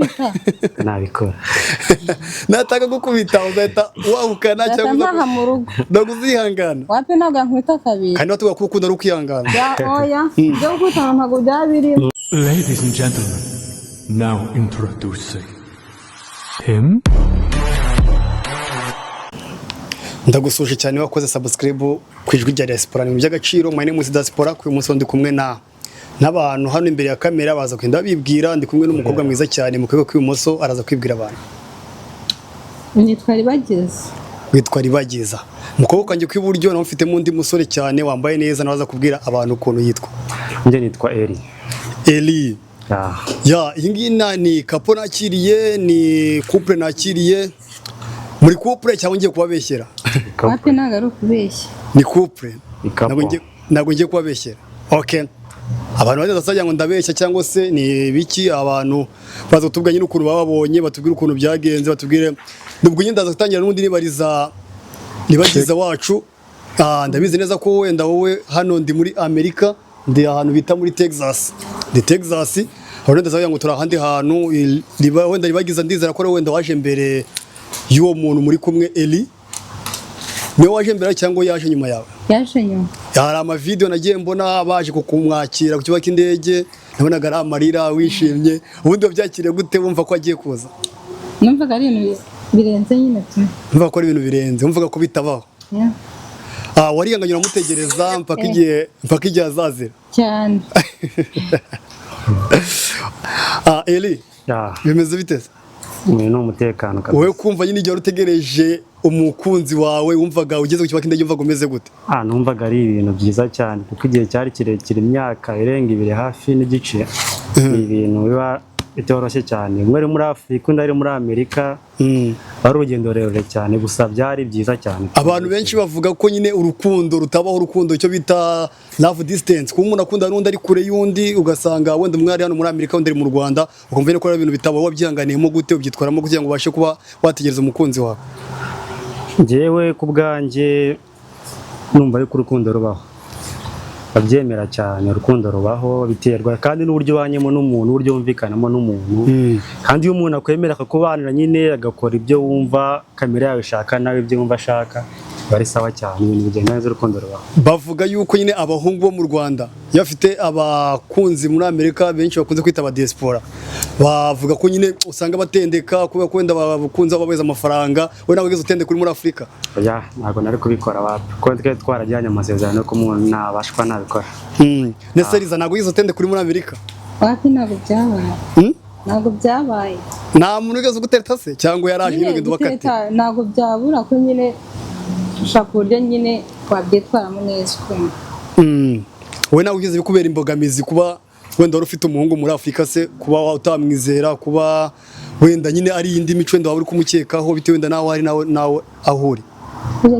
gukubita nabikora nataka gukubita uzahita wahukana cyangwa mu rugo ndaguzihangana wapi ntabwo yankubita kabiri kandi watuga ko ukunda rukwihangana oya byo gukubita ntabwo byabirimo. Ladies and gentlemen, now introducing him. Ndagusuje cyane wakoze subscribe ku ijwi rya Diaspora ni by'agaciro. My name is Diaspora. Ku munsi ndi kumwe n'abantu hano imbere ya kamera baza kwenda bibwira. Ndi kumwe n'umukobwa mwiza cyane mu kwego kw'ibumoso araza kwibwira abantu. Nitwa Ribagiza. Witwa Ribagiza. Umukobwa kanje kw'iburyo nawe mfitemo undi musore cyane wambaye neza nabaza kubwira abantu ukuntu yitwa. Nje nitwa Eli. Eli. Ya, iyi ni kapo nakiriye ni couple nakiriye. Muri couple cyangwa ngiye kubabeshyera? Wapi ntago ari ukubeshya. Ni couple. Ntabwo ngiye kubabeshyera. Okay. Abantu bazasajya ngo ndabeshya cyangwa se ni biki abantu baza kutubwanya n'ukuntu bababonye batubwira ukuntu byagenze batubwire nubwo nyine ndaza gutangira n'undi nibagiza wacu. Ndabizi neza ko wenda wowe hano ndi muri Amerika ndi ahantu bita muri Texas. Ndi Texas. Ahora ndazajya ngo turi ahandi hantu wenda Ribagiza ndizera ko wenda waje mbere y'uwo muntu muri kumwe Eli. Niwe waje mbere cyangwa yaje nyuma yawe? Yaje nyuma. Hari ama video nagiye mbona baje kukumwakira ku kibuga cy'indege nabonaga ari amarira wishimye ubundi wabyakiriye gute wumva ko agiye kuza? Numvaga ari ibintu birenze nyine tu. Numvaga ko ari ibintu birenze umvuga ko bitabaho. Wariyanganyura mutegereza mpaka igihe azazira cyane. Eli. Bimeze biteze? Ni umutekano kabisa. Wowe kumva nyine igihe utegereje umukunzi wawe wumvaga ugeze ku kibuga cy'indege umvaga umeze gute? Numvaga ari ibintu byiza cyane kuko igihe cyari kirekire imyaka irenga 2 hafi n'igice. Ibintu biba bitoroshye cyane. Umwe muri Afrika undi ari muri Amerika. Ari urugendo rurerure cyane gusa byari byiza cyane. Abantu benshi bavuga ko nyine urukundo rutabaho urukundo cyo bita love distance. Kuko umuntu akunda n'undi ari kure y'undi ugasanga wenda umwari hano muri Amerika undi ari mu Rwanda ukumva ko ari ibintu bitabaho wabyihanganiyemo gute ubyitwaramo kugira ngo ubashe kuba wategereza umukunzi wawe? Jewe ku bwanjye numva yuko urukundo rubaho. Babyemera cyane urukundo rubaho biterwa kandi n'uburyo banyemo n'umuntu uburyo wumvikanamo n'umuntu. Kandi iyo umuntu akwemera akakubanira nyine agakora ibyo wumva kamera yawe ishaka nawe ibyo wumva ashaka bari sawa cyane ibintu bigenda neza urukundo rubaho. Bavuga yuko nyine abahungu bo mu Rwanda iyo afite abakunzi muri Amerika benshi bakunze kwita aba diaspora bavuga ko nyine usanga batendeka kubera ko wenda bakunze babeza amafaranga we nawe ugeze utende kuri muri Afrika. Oya ntabwo nari kubikora wapi ko twe twarajyanye amasezerano ko umuntu nabashwa nabikora. Nese Riza ntabwo ugeze utende kuri muri Amerika? Wapi ntabwo byabaye. Ntabwo byabaye. Nta muntu ugeze gutereta se cyangwa yaraje nyine genda bakati? Ntabwo byabura ko nyine ushaka uburyo nyine wabyitwaramo neza ukuntu. Wowe nawe ugeze kubera imbogamizi kuba wenda wari ufite umuhungu muri Afrika se kuba utamwizera kuba wenda nyine ari indi mico wenda waba uri kumukekaho bitewe wenda nawe ari nawe ahuri?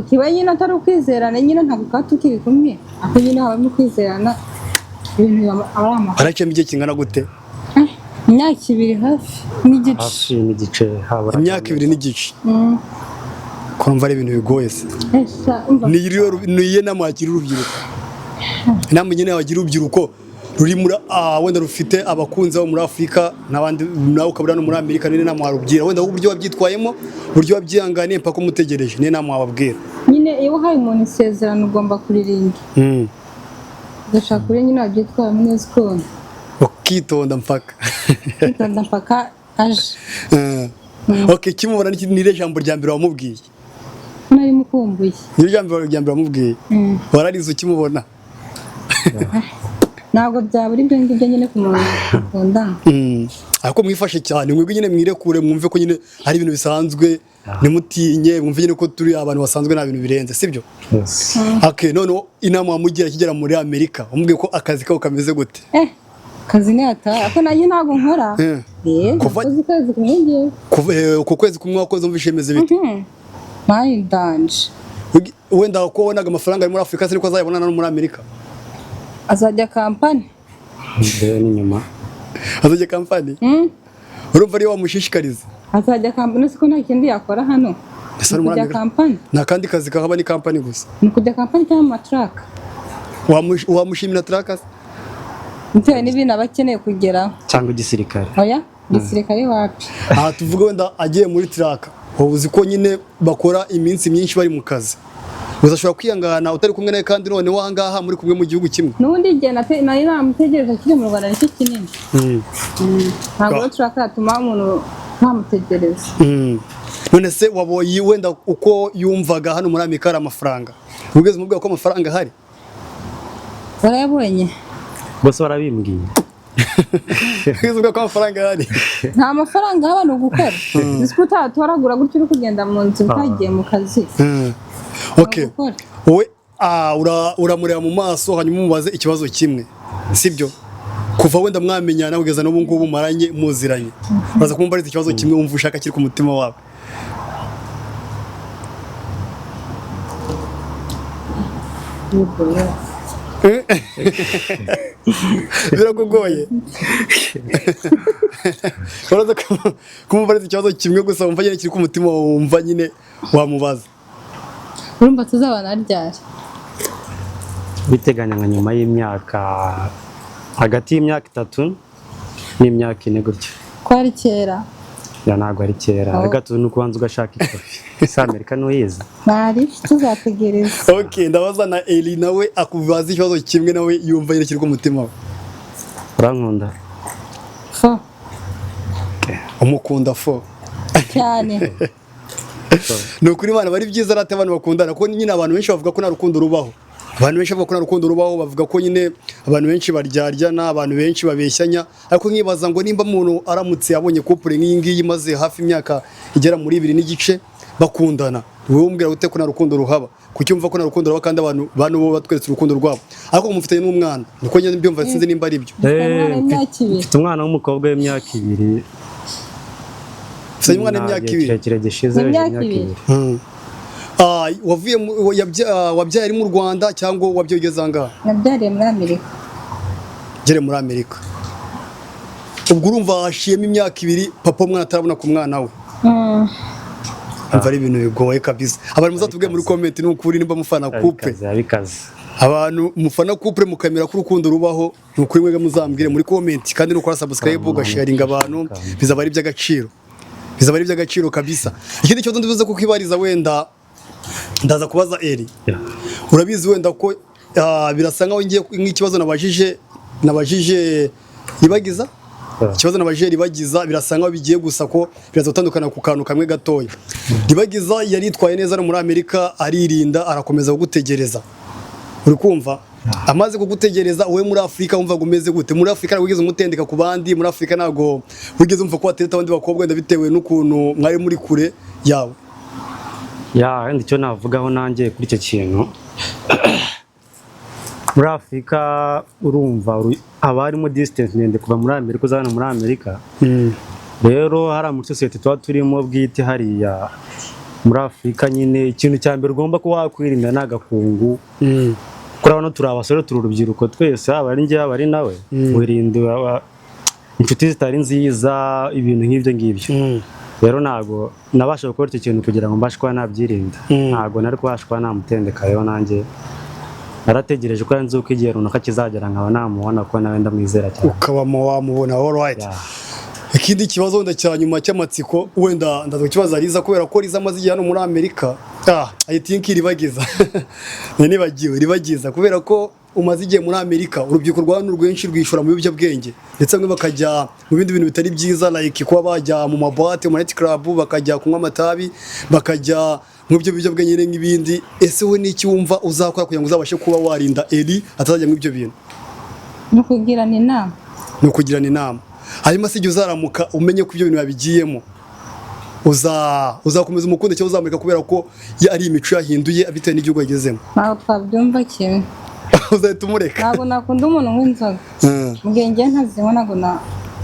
Kiba nyine atari ukwizerana nyine ntabwo tukiri kumwe aho nyine habamo kwizerana ibintu ari amakuru. Aracemo igihe kingana gute? Imyaka 2 hafi n'igice. Imyaka 2 n'igice. Kumva ari ibintu bigoye se. Niye namwakira urubyiruko. Namwe nyine wagira urubyiruko ruri muri wenda rufite abakunzi bo muri Afrika nabandi nawe ukabura no muri Amerika nene namwarubwira wenda uburyo wabyitwayemo uburyo wabyihanganiye mpaka umutegereje nene namwababwira. Nyine iyo hari umuntu isezerano ugomba kuririnda. Gashaka kuri nyine wabyitwayemo neza ukuntu. Ukitonda mpaka. Ukitonda mpaka aje. Okay, kimubona n'ire jambo rya mbere wamubwiye? Nari mukumbuye. N'ire jambo rya mbere wamubwiye? Wararize ukimubona? Ntabwo byaburi ibyo ngibyo nyine ku muntu ukundana. Ariko mwifashe cyane mwebwe nyine mwirekure mwumve ko nyine ari ibintu bisanzwe nimutinye mwumve nyine ko turi abantu basanzwe nta bintu birenze sibyo? Okay, none inama wamugira kigera muri Amerika umubwiye ko akazi kawe kameze gute? Kazi ni ata ako nanjye ntabwo nkora. Kazi kumwingiye. Ku kwezi kumwe wakoze umvishe meze bite? Mari danje. Wenda ko wonaga amafaranga ari muri Afrika se niko azayabona no muri Amerika? Azajya kampani. Ni nyuma. Azajya kampani? Urumva ari wamushishikariza? Azajya kampani siko nta kindi yakora hano. Azajya kampani. Nta kandi kazi kahaba ni kampani gusa. Ni kujya kampani cyangwa matraka. Wamushimira traka? Bitewe n'ibintu abakeneye kugeraho. Cyangwa igisirikare. Oya gisirikare wapi. aha tuvuga wenda agiye muri tiraka wowe uzi ko nyine bakora iminsi myinshi bari mu kazi gusa ashobora kwihangana utari kumwe nawe kandi none wahangaha muri kumwe mu gihugu kimwe N'ubundi igihe nari namutegereje akiri mu Rwanda nicyo kinini. Ntabwo turaka yatuma umuntu ntamutegereza. none se wabonye wenda uko yumvaga hano muri Amerika hari amafaranga ugeze mu bwoko ko amafaranga ahari Warayabonye? bose barabimbwiye ugeze mu bwoko ko amafaranga ahari Nta mafaranga haba ni ugukora. Uzi ko utatoragura gutyo uri kugenda mu nzu utagiye mu kazi. okay wowe uramureba mu maso hanyuma umubaze ikibazo kimwe sibyo kuva wenda mwamenyana kugeza n'ubu ngubu maranye muziranye baza kumubariza ikibazo kimwe wumva ushaka kiri ku mutima wawe birakugoye uraza kumubariza ikibazo kimwe gusa wumva nyine kiri ku mutima wawe wumva nyine wamubaza Urumva tuzabana ryari? biteganya nka nyuma y'imyaka hagati y'imyaka 3 n'imyaka 4 gutyo Ko ari kera. ya ntabwo ari kera gatatu ni ukubanza ugashaka ikofi si Amerika ntuyizi Ntari tuzategereza. okay ndabaza na Eli nawe akubaza ikibazo kimwe nawe yumva nyine kiri ku mutima we urankunda Fo umukunda fo cyane. ni ukuri Imana bari byiza rate abantu bakundana ko nyine abantu benshi bavuga ko nta rukundo rubaho abantu benshi bavuga ko nta rukundo rubaho bavuga ko nyine abantu benshi baryaryana abantu benshi babeshyanya ariko nkibaza ngo nimba umuntu aramutse yabonye couple nk'iyi ngiyi maze hafi imyaka igera muri 2 n'igice bakundana wowe umbwira ute ko nta rukundo ruhaba kuki umva ko nta rukundo ruhaba kandi abantu bo batweretse urukundo rwabo ariko mufitanye n'umwana niko nyine mbyumva sinzi nimba ari byo mfite umwana w'umukobwa w'imyaka 2 mfite umwana w'imyaka 2 kirekire gishize imyaka 2 wavuye wabyaye ari mu Rwanda cyangwa wabyaye ugeze angaha? Nabyariye muri Amerika. Gere muri Amerika. Ubwo urumva hashiyemo imyaka 2 papa umwana atarabona ku mwana we. Umva ari ibintu bigoye kabisa. Abantu muzatubwiye muri comment ni ukuri nimba mufana couple. Abantu mufana couple mukamera ko urukundo rubaho ni ukuri mwega muzambwire muri comment kandi no kora subscribe ugasharinga abantu bizaba ari by'agaciro. Bizaba ari by'agaciro kabisa. Ikindi cyo ndivuze ko kwibariza wenda ndaza kubaza Eli urabizi wenda ko birasa nkaho ngiye nk'ikibazo nabajije ibagiza ikibazo nabajije ribagiza birasa nkaho bigiye gusa ko biraza gutandukana ku kantu kamwe gatoya ribagiza yari yitwaye neza no muri Amerika aririnda arakomeza kugutegereza uri kumva amaze kugutegereza wowe muri Afrika wumva gumeze gute muri Afrika wigeze umutendeka ku bandi muri Afrika nago wigeze umva ko watereta abandi bakobwa ndabitewe n'ukuntu mwari muri kure yawe ya ndi cyo navugaho nanjye kuri icyo kintu muri Afrika urumva abarimo distance ndende kuva muri Amerika uzana muri Amerika rero hari mu society twa turimo bwite hariya muri Afrika nyine ikintu cya mbere ugomba kuba wakwirinda nagakungu kuri abano turi abasore turi urubyiruko twese abari njye abari nawe wirindira inshuti zitari nziza ibintu nk'ibyo ngibyo rero nago nabasha gukora icyo kintu kugira ngo mbashe kuba nabyirinda nago nari kubasha kuba namutendeka rero nanjye narategereje ko yanze uko igihe runaka kizagera nkaba namubona ko nawe ndamwizera cyane ukaba wamubona all right ikindi kibazo wenda cya nyuma cy'amatsiko wenda ndazo kibazo ariza kubera ko riza amazi hano muri Amerika I think ribagiza ribagiza kubera ko umaze igihe muri Amerika urubyiruko rw'abantu rwinshi rwishora mu biyobyabwenge ndetse bamwe bakajya mu bindi bintu bitari byiza like kuba bajya mu maboate mu night club bakajya kunywa amatabi bakajya mu byo biyobyabwenge n'ibindi ese we niki wumva uzakora kugira ngo uzabashe kuba warinda Eli atazajya mu ibyo bintu no kugirana inama hanyuma se igihe uzaramuka umenye ko ibyo bintu babigiyemo uzakomeza umukunde cyangwa uzamurika kubera ko ari imico yahinduye bitewe n'igihugu yagezemo ntabwo twabyumva kimwe uzahita umureka ntabwo nakunda umuntu w'inzoga mugenge ntazinywa ntabwo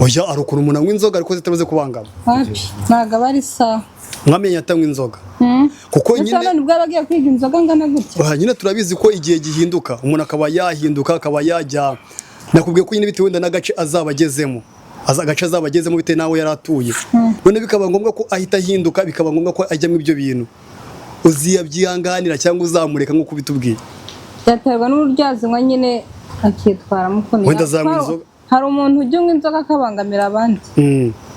oya ari ukuntu umuntu anywa inzoga ariko zitamaze kubangama ntabwo aba ari sawa mwamenye atanywa inzoga kuko nyine none ubwo abagiye kwiga inzoga ngana gutya nyine turabizi ko igihe gihinduka umuntu akaba yahinduka akaba yajya nakubwiye ko nyine bitewe wenda n'agace azaba agezemo agace azaba agezemo bitewe nawe yaratuye none bikaba ngombwa ko ahita ahinduka bikaba ngombwa ko ajya mu ibyo bintu uziyabyihanganira cyangwa uzamureka nk'uko bitubwiye byaterwa n'uburyo azinywa nyine akitwara mukomeye wenda azanywa inzoga hari umuntu ujya unywa inzoga akabangamira abandi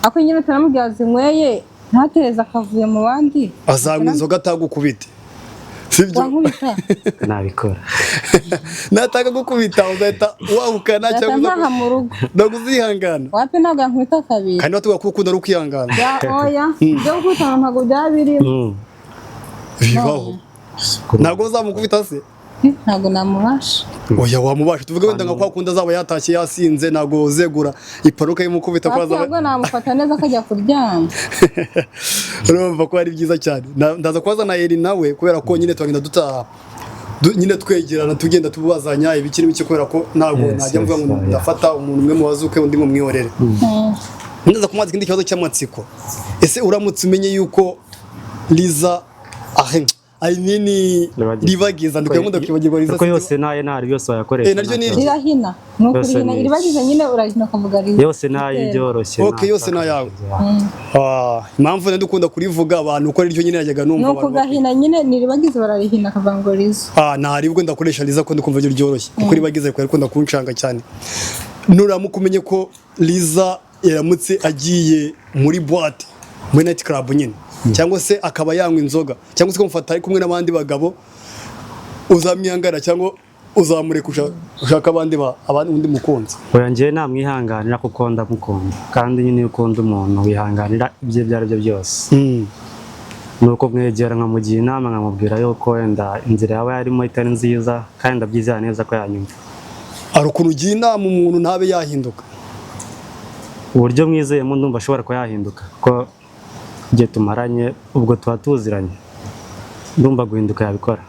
ako nyine turamubwira zinyweye ntatereza akavuye mu bandi azanywa inzoga atagukubite sibyo wankubita nabikora nataka gukubita uzahita wahukana cyangwa ntaha mu rugo ndaguzihangana wapi ntabwo yankubita kabiri kandi batuvuga ko ukunda ari ukwihangana oya byo gukubitana ntabwo byaba birimo bibaho ntabwo uzamukubita se ntabwo namubasha oya wamubasha tuvuge wenda nka kwa kundi azaba yatashye yasinze ntabwo uzegura iparuka y'umukubita wapi ntabwo namufata neza akajya kuryama urumva ko ari byiza cyane ndaza kubaza na Eri nawe kubera ko nyine twagenda dutaha nyine twegerana tugenda tubazanya ibiki n'ibiki kubera ko ntabwo najya mvuga ngo ndafata umuntu umwe mu bazuke undi mu mwihorere ndaza kumubaza ikindi kibazo cy'amatsiko ese uramutse umenye yuko Liza nini ribagiza ndikuye ngo ndakibagirwa Liza ko yose naye ntari byose wayakoresha naryo ni irahina nukurihina iribagiza nyine urahina ukavuga Liza yose naye byoroshye okay yose nayawe impamvu ndukunda kurivuga abantu uko ariryo nyine yajyaga numva nuko gahina nyine niribagiza bararihina akavuga ngo Liza ntaribwo ndakoresha Liza ko ndikumva ryo ryoroshye kuko ribagiza ko ariko kunshanga cyane nuramukumenye ko Liza yaramutse agiye muri boîte muri night club nyine cyangwa se akaba yanywa inzoga cyangwa se kumufata ari kumwe n'abandi bagabo uzamwihangana cyangwa uzamureka ushaka abandi undi mukunzi oya njye namwihanganira kuko ndamukunda kandi nyine ukunda umuntu wihanganira ibyo ari byo byose nuko mwegera nkamugira inama nkamubwira yuko wenda inzira yaba yarimo itari nziza kandi ndabyizera neza ko yanyumva ari ukuntu ugira inama umuntu ntabe yahinduka uburyo mwizeyemo ndumva ashobora kuba yahinduka ko igihe tumaranye ubwo tuba tuziranye ndumva guhinduka yabikora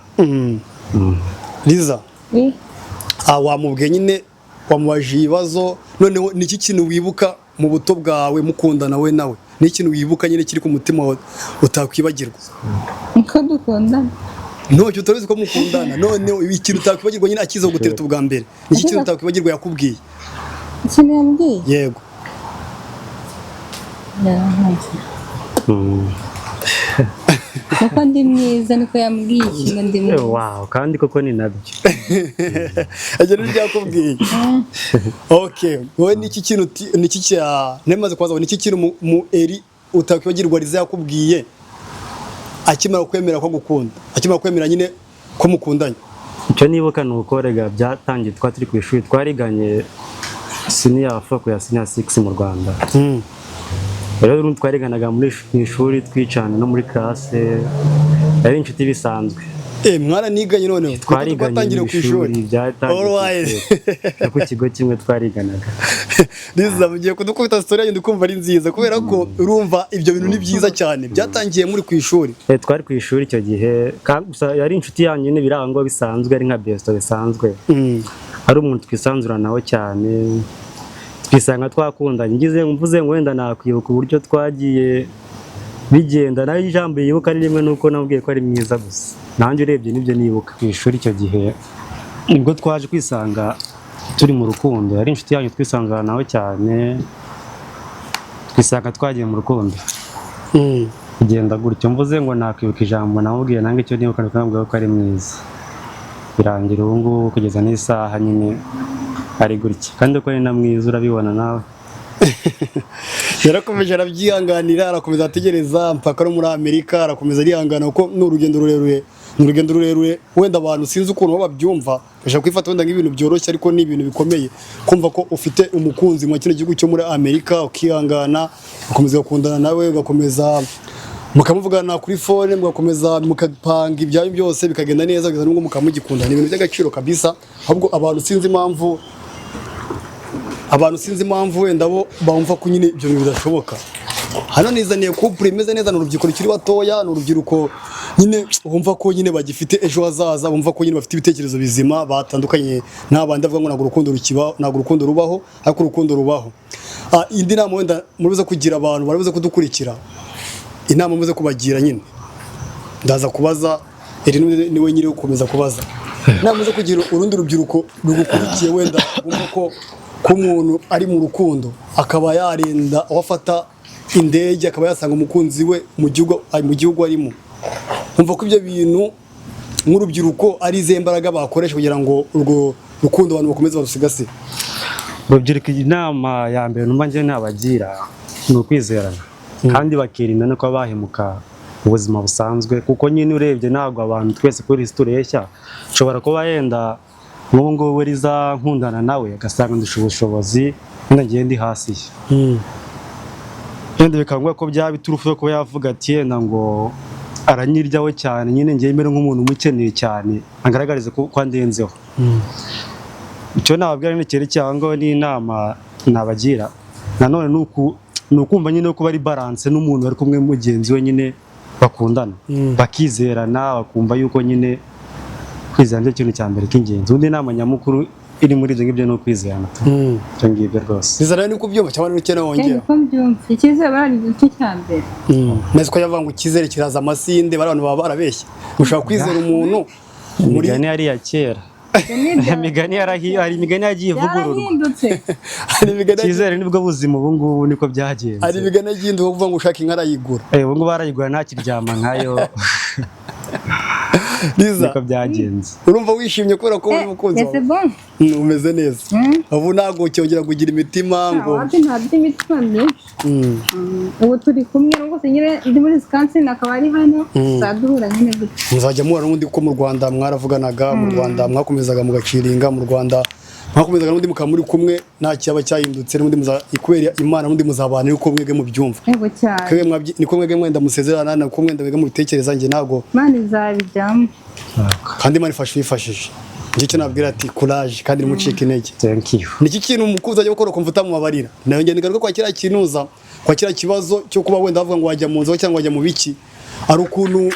Liza wamubwiye nyine wamubajije ibibazo noneho ni iki kintu wibuka mu buto bwawe mukundana we nawe ni ikintu wibuka nyine kiri ku mutima wawe utakwibagirwa uko dukundana ntacyo utabizi ko mukundana noneho ikintu utakwibagirwa nyine akiza gutereta ubwa mbere ni iki kintu utakwibagirwa yakubwiye ikintu yambwiye yego kuko ndi mwiza niko yambwiye ikintu ndi mwiza wow kandi koko ni nabyo ajya n'ibyakubwiye okay wowe niki kintu niki cya nemaze kwaza niki kintu mu Eri utakwibagirwa Liza yakubwiye akimara kwemera ko gukunda akimara kwemera nyine ko mukundanye icyo nibuka ni uko rega byatangiye turi ku ishuri twariganye senior 4 ya senior 6 mu Rwanda rero twariganaga muri ishuri twicana no muri classe ari inshuti bisanzwe mwana niganye noneho twariganye ku ishuri byatangiye ku kigo kimwe twariganaga Liza mugiye kudukubita story yanyu ndikumva ari nziza kubera ko urumva ibyo bintu ni byiza cyane byatangiye muri ku ishuri twari ku ishuri icyo gihe gusa yari inshuti yanyu n'ibirango bisanzwe ari nka besto bisanzwe ari umuntu twisanzuranaho cyane twisanga twakundanye mvuze ngo wenda nakwibuka uburyo twagiye bigenda nayo ijambo yibuka ari rimwe nuko nabwiye ko ari mwiza gusa nanjye urebye nibyo nibuka ku ishuri icyo gihe nibwo twaje kwisanga turi mu rukundo yari inshuti yanyu twisanzuranaho cyane twisanga twagiye mu rukundo kugenda gutyo mvuze ngo nakwibuka ijambo namubwiye nange icyo nibuka nakubwira ko ari mwiza birangira ubu ngubu kugeza n'isaha nyine ari gutya kandi uko ari na mwiza urabibona nawe yarakomeje arabyihanganira arakomeza ategereza mpaka no muri Amerika arakomeza arihangana kuko ni urugendo rurerure wenda abantu sinzi ukuntu babyumva bashaka kwifata wenda nk'ibintu byoroshye ariko ni ibintu bikomeye kumva ko ufite umukunzi mu kino gihugu cyo muri Amerika ukihangana ukomeza gukundana nawe ugakomeza mukamuvugana kuri phone mugakomeza mukapanga ibyayo byose bikagenda neza kugeza n'ubwo mukamugikundana ni ibintu by'agaciro kabisa ahubwo abantu sinzi impamvu wenda bo bumva ko nyine ibyo bintu bidashoboka hano nizaniye couple imeze neza n'urubyiruko rukiri batoya n'urubyiruko nyine bumva ko nyine bagifite ejo hazaza bumva ko nyine bafite ibitekerezo bizima batandukanye n'abandi avuga ngo ntabwo urukundo rubaho ariko urukundo rubaho indi nama wenda muribuze kugira abantu baribuze kudukurikira inama muze kubagira nyine ndaza kubaza Eri niwe nyiri gukomeza kubaza inama muze kugira urundi rubyiruko rugukurikiye wenda bumva ko umuntu ari mu rukundo akaba yarinda wafata indege akaba yasanga umukunzi we mu gihugu arimo umva ko ibyo bintu nk'urubyiruko ari izihe mbaraga bakoresha kugira ngo urwo rukundo abantu bakomeze barusigasire urubyiruko inama ya mbere numva njye nabagira ni ukwizerana kandi bakirinda no kuba bahemuka ubuzima busanzwe kuko nyine urebye ntabwo abantu twese kuri isi tureshya ushobora kuba yenda nk'ubu ngubu riza nkundana nawe agasanga ndusha ubushobozi wenda ngiye ndi hasi yenda bikaba ko byaba biturufu yo kuba yavuga ati yenda ngo aranyiryaho cyane nyine ngiye mbere nk'umuntu umukeneye cyane agaragarize ko andenzeho icyo nababwira ni cyerekeye aho ngaho n'inama nabagira nanone ni ukumva nyine ko bari balance n'umuntu bari kumwe mugenzi we nyine bakundana bakizerana bakumva yuko nyine kwizerana cyo kintu cya mbere k'ingenzi undi nama nyamukuru iri muri ibyo ngibyo no kwizerana cyo ngibyo rwose kwizerana ni kubyumva cyangwa n'ukeneye wongera ko mbyumva icyizere bari igice cya mbere neza ko yavuga ngo icyizere kiraza amasinde bari abantu baba barabeshye ushobora kwizera umuntu imigani yari iya kera imigani hari imigani yagiye ivugururwa icyizere nibwo buzima ubu ngubu niko byagenze hari imigani yagiye kuvuga ngo ushaka inka arayigura ubu ngubu arayigura ntakiryama nkayo niko byagenze urumva wishimye kubera ko uri umukunzi wawe umeze neza ubu ntabwo cyongera kugira imitima ngo nta by'imitima myinshi ubu turi kumwe rwose nyine ndi muri Wisconsin akaba ari hano tuzaduhura nyine gutya muzajya muhura n'undi ko mu Rwanda mwaravuganaga mu Rwanda mwakomezaga mugaciringa mu Rwanda mwakomezaga n'undi mukaba muri kumwe nta cyaba cyahindutse n'undi ikubera Imana n'undi muzabana yuko mwege mu byumva yego cyane niko mwege mwenda musezerana nako mwenda mwege mu bitekereza nge ntago Imana izabijyamo kandi Imana ifashije nicyo nabwira ati courage kandi nimucike intege thank you niki kintu umukuza ajya gukora kumvuta mu mabarira nayo ngende garuka kwa kira kinuza kwa kira kibazo cyo kuba wenda bavuga ngo wajya mu nzu cyangwa wajya mu biki ari ukuntu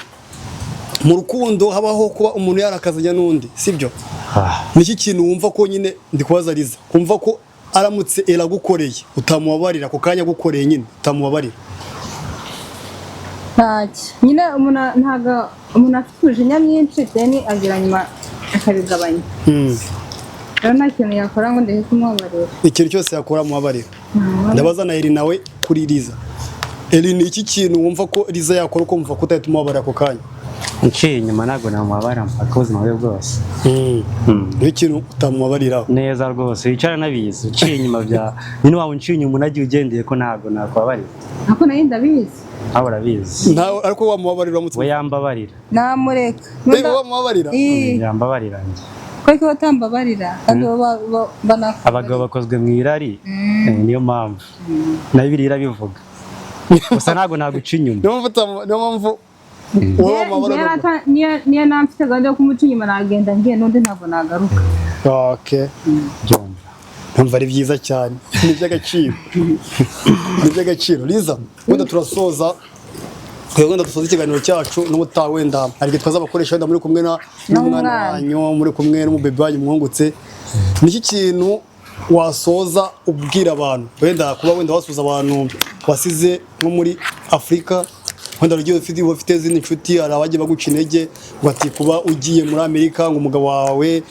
mu rukundo habaho kuba umuntu yarakazanya n'undi sibyo niki kintu wumva ko nyine ndi kubazariza kumva ko aramutse eragukoreye utamubabarira ko kanya gukoreye nyine utamubabarira nyine ntago umuntu afite ubujinya mwinshi cyane agira nyuma akabigabanya rero nta kintu yakora ngo ndeke kumubabarira ikintu cyose yakora mubabarira ndabaza na Eri nawe kuri Liza Eri ni iki kintu wumva ko Liza yakora uko mumva ko utahita umubabarira ako kanya nciye inyuma ntabwo namubabarira mpaka ubuzima bwe bwose ni ikintu utamubabariraho neza rwose wicara nabizi uciye inyuma bya nyine waba unciye inyuma unagiye ugendeye ko ntabwo nakubabarira ako nayo ndabizi nawe urabizi nawe ariko wamubabarira we yambabarira namureka wamubabarira yambabarira njye kuko batambabarira kandi abagabo bakozwe mu irari niyo mpamvu na Bibiliya irabivuga gusa ntabwo naguca inyuma niyo mpamvu niyo namfite gahunda yo kumuca inyuma nagenda ngiye n'undi ntabwo nagaruka ntumva ari byiza cyane ni iby'agaciro Liza wenda turasoza wenda dusoza ikiganiro cyacu n'ubutaha wenda ariko twaza abakoresha wenda muri kumwe n'umwana wanyu muri kumwe n'umubebe wanyu mwungutse niki kintu wasoza ubwira abantu wenda kuba wenda wasuza abantu wasize nko muri Afurika wenda rugiye ufite izindi nshuti hari abagiye baguca intege ngo ati kuba ugiye muri Amerika ngo umugabo wawe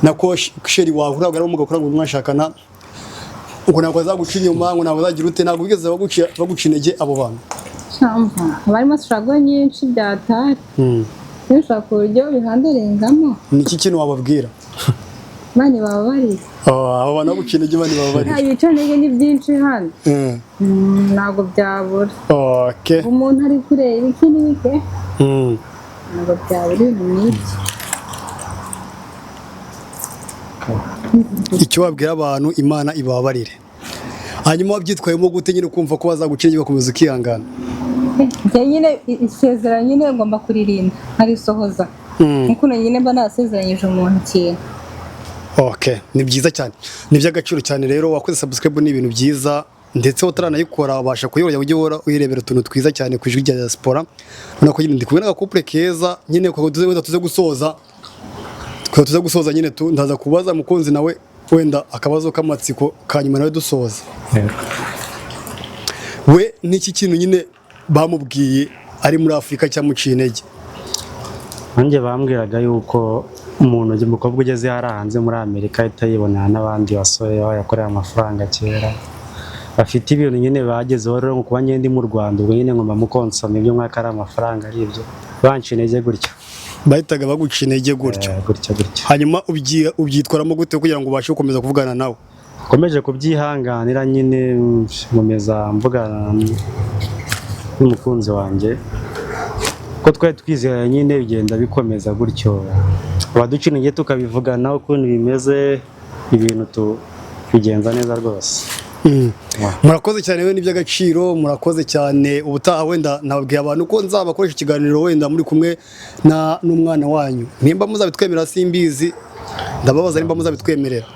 nako sheri wawe ntabwo ari umugabo kurangwa mwashakana ngo ntabwo azaguca inyuma ngo ntabwo azagira ute ntabwo bigeze baguca intege abo bantu barimo struggle nyinshi byatari nshaka uburyo bihandarengamo ni iki kintu wababwira bani bababarira abo bantu baguca intege bani bababarira ibica intege ni byinshi hano ntabwo byabura umuntu ari kureba iki n'ibike ntabwo byabura ibintu nk'ibyo icyo wabwira abantu Imana ibabarire hanyuma wabyitwayemo gute nyine kumva ko bazaguca intege bakomeza ukihangana nyine isezerano nyine ngomba kuririnda nkarisohoza nkuko nyine mba nasezeranyije umuntu ikintu ni byiza cyane ni iby'agaciro cyane rero wakoze subscribe ni ibintu byiza ndetse utaranayikora wabasha kuyobora ujye uhora uyirebera utuntu twiza cyane ku ijwi rya diaspora ubona ko ndi kumwe n'agakupure keza nyine tuze gusoza nyine ndaza kubaza mukunzi nawe wenda akabazo k'amatsiko kanyuma nawe dusoza we n'iki kintu nyine bamubwiye ari muri Afurika cyamuciye intege nanjye bambwiraga yuko umuntu umukobwa ugeze hari hanze muri Amerika ahita yibonana n'abandi basore yakoreye amafaranga kera bafite ibintu nyine bagezeho rero kuba ngende mu Rwanda ubwo nyine ngomba mukonsoma ibyo mwaka ari amafaranga ari ibyo banci intege gutyo bahitaga baguca intege gutyo gutyo hanyuma ubyitwaramo gute kugira ngo ubashe gukomeza kuvugana nawe Komeje kubyihanganira nyine nkomeza mvugana n'umukunzi wanjye ko twari twizeye nyine bigenda bikomeza gutyo abaducina intege tukabivugana ukuntu bimeze ibintu bigenza neza rwose. Murakoze cyane we n'iby'agaciro, murakoze cyane. Ubutaha wenda nababwiye abantu ko nzabakoresha ikiganiro wenda muri kumwe n'umwana wanyu, nimba muzabitwemerera simbizi, ndababaza nimba muzabitwemerera.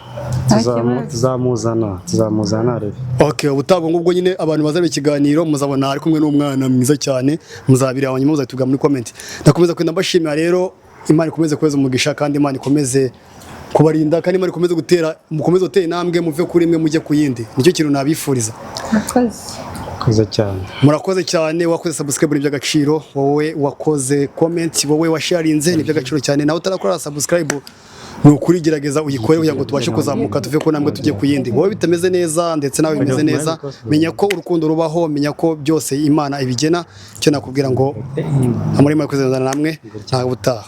Tuzamuzana rero. Okay, ubutaha ngubwo nyine abantu bazaba ikiganiro muzabona ari kumwe n'umwana mwiza cyane, muzabira abanye muzatuga muri comment. Ndakomeza kwenda mbashimira rero, Imana ikomeze kweza umugisha kandi Imana ikomeze kubarinda kandi Imana ikomeze gutera mukomeze gutera intambwe muve kuri imwe mujye ku yindi. Nicyo kintu nabifuriza. Murakoze cyane. Murakoze cyane, wakoze subscribe n'iby'agaciro, wowe wakoze comment, wowe washarinze n'iby'agaciro cyane, nawe utarakora subscribe nukuri gerageza uyikore kugira ngo tubashe kuzamuka tuve ko nambwe tujye ku yindi. Wowe bitameze neza ndetse nawe bimeze neza, menya ko urukundo rubaho, menya ko byose Imana ibigena. Cyo nakubwira ngo amuri mwakoze namwe nta butaha.